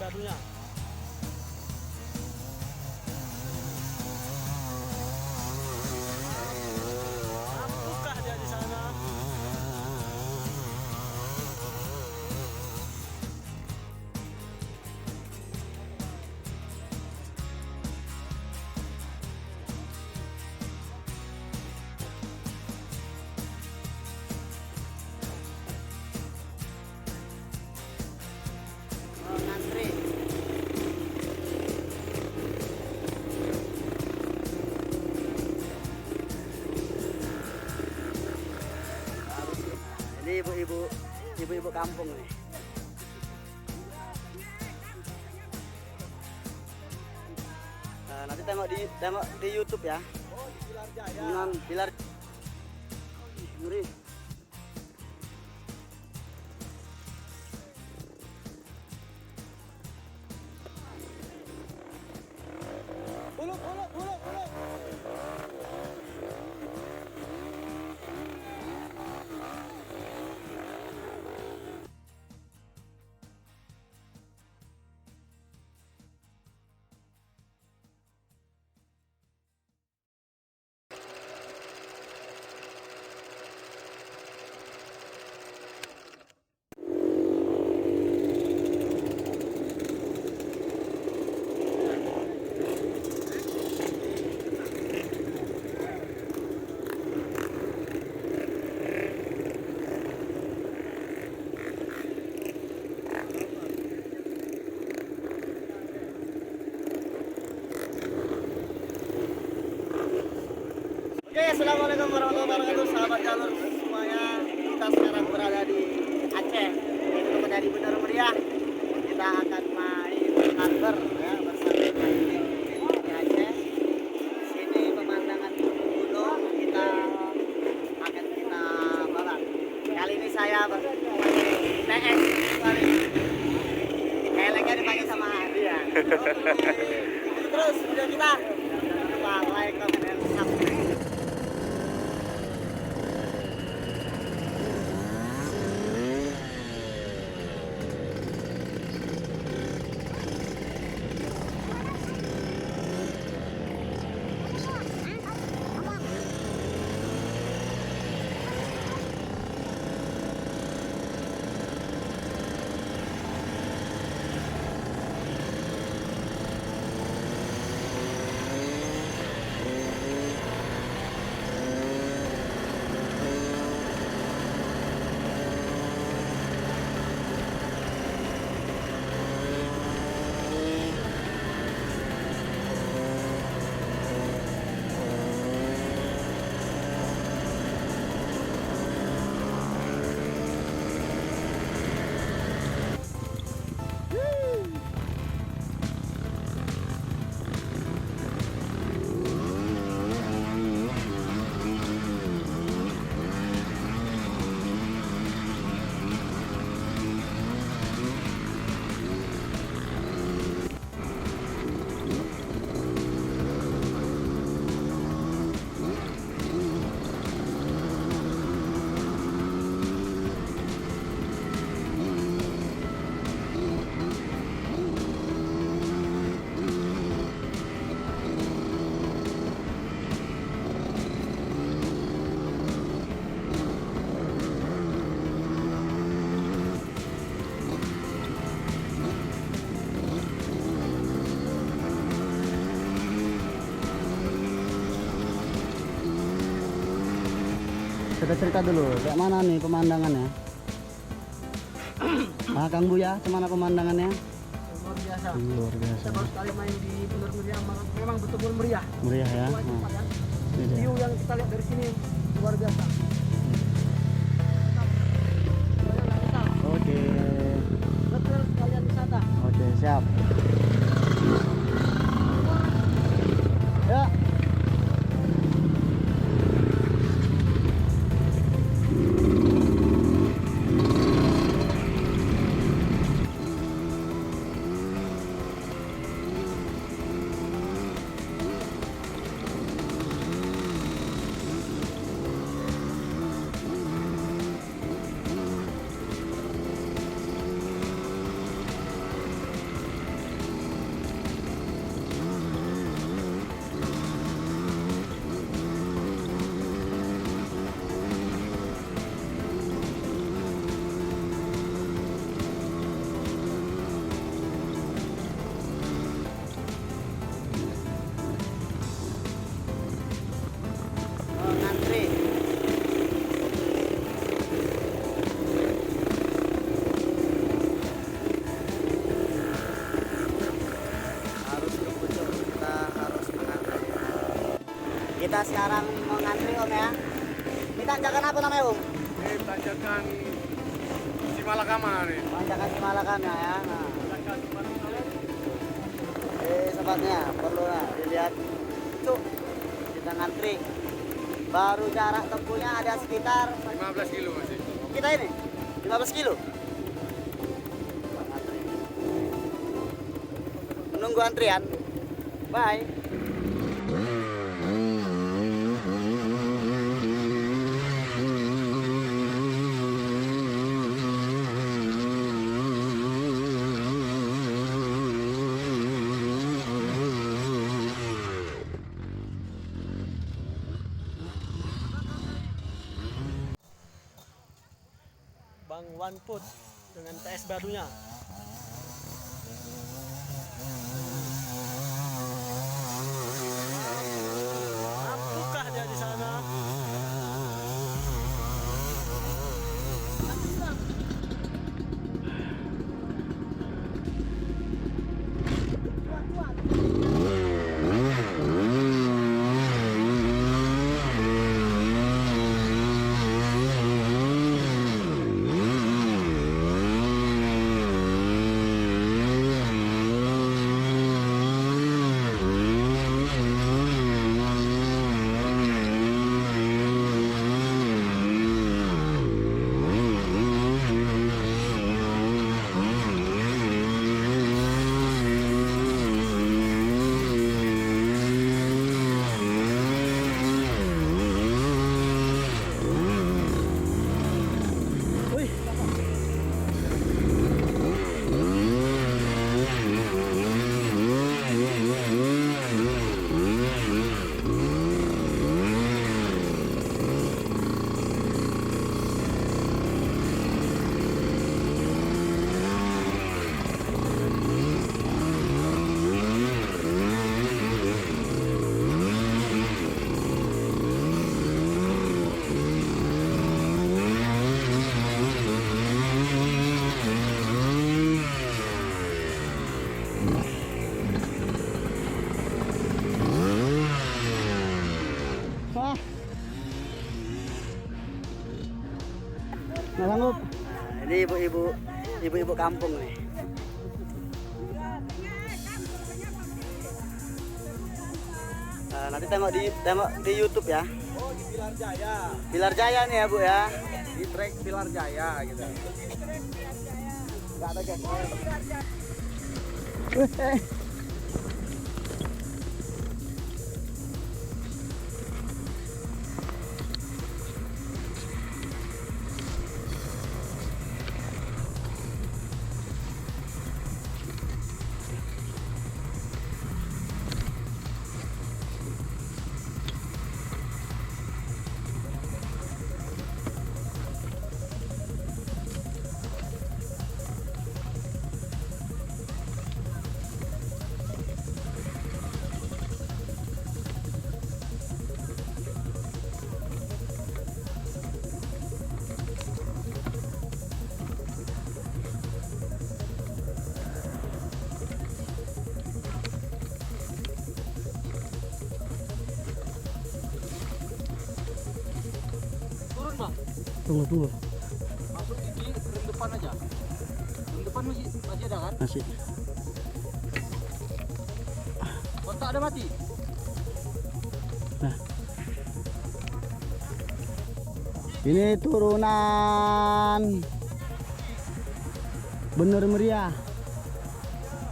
jadunya. Mampukah dia di sana? Ini ibu-ibu kampung nih. Nanti tengok di YouTube ya. Oh, di Pilar Jaya. Dengan Pilar. Ngeri. Buluk. Oke, assalamualaikum warahmatullahi wabarakatuh, sahabat jalur semuanya. Kita sekarang berada di Aceh, di tempat dari Bener Meriah. Kita akan main hardbar ya bersama di Aceh. Di sini pemandangan gunung kita akan kita balap. Kali ini saya TS kali. Heleknya dipakai sama dia. Terus video kita. Jangan lupa like, comment, dan subscribe. Cerita dulu, kayak mana nih pemandangannya? Kang Buya, gimana pemandangannya? Luar biasa. Luar biasa. Kita baru sekali main di Bener Meriah, memang betul-betul meriah. Meriah ya. View yang kita lihat dari sini luar biasa. Oke. Betul sekalian wisata. Oke, siap. Ya. Kita sekarang mengantri Om ya. Ini tanjakan apa namanya Om? Ini tanjakan Simalakama nih. Tanjakan Simalakama ya. Nah. Sobatnya perlu dilihat. Cuk, kita ngantri. Baru jarak tempuhnya ada sekitar 15 kilo masih. kita ini 15 kilo. Menunggu antrian. Bye. Bang One Foot dengan TS barunya. Mampukah dia di sana? Nggak sanggup. Ini ibu-ibu kampung nih. Nanti tengok di YouTube ya. Oh, di Pilar Jaya. Pilar Jaya nih ya Bu ya. Di trek Pilar Jaya gitu. Enggak ada guys. Tunggu. Masuk di rem depan aja. Rem depan masih ada kan? Masih. Kontak ada mati. Nah, Ini turunan Bener Meriah.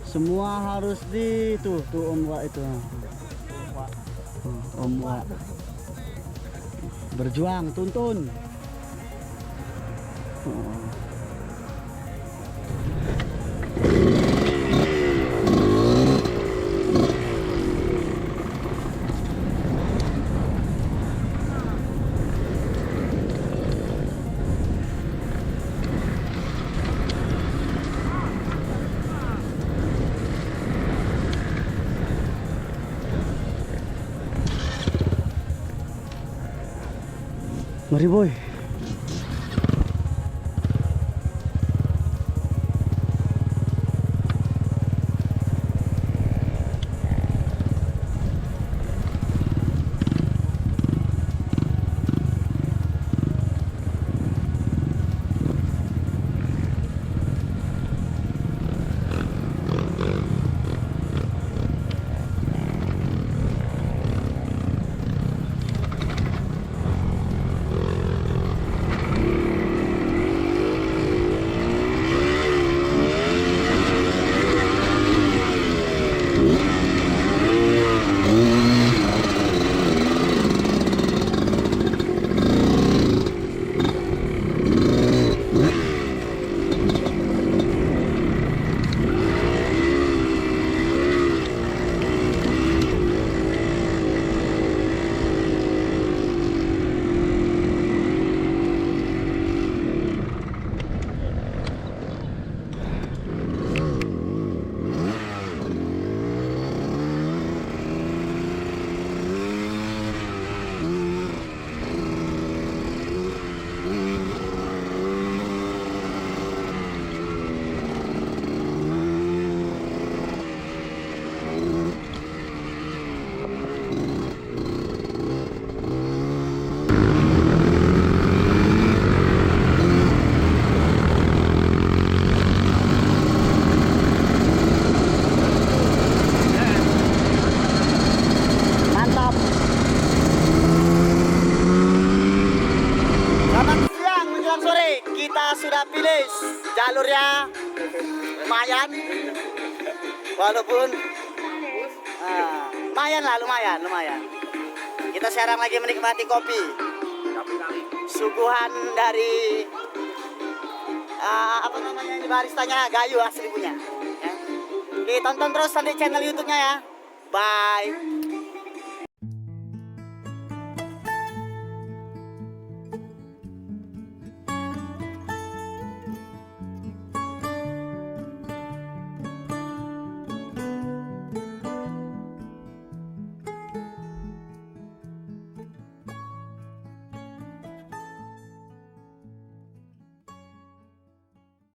Semua harus di tuh Om Wak itu. Om Wak. Berjuang, tuntun. Mari boy. lumayan. Walaupun lumayan lah, lumayan. Kita sekarang lagi menikmati kopi. Suguhan dari apa namanya ini, baristanya Gayu asli punya. Ya. Oke, tonton terus nanti channel YouTube-nya ya. Bye.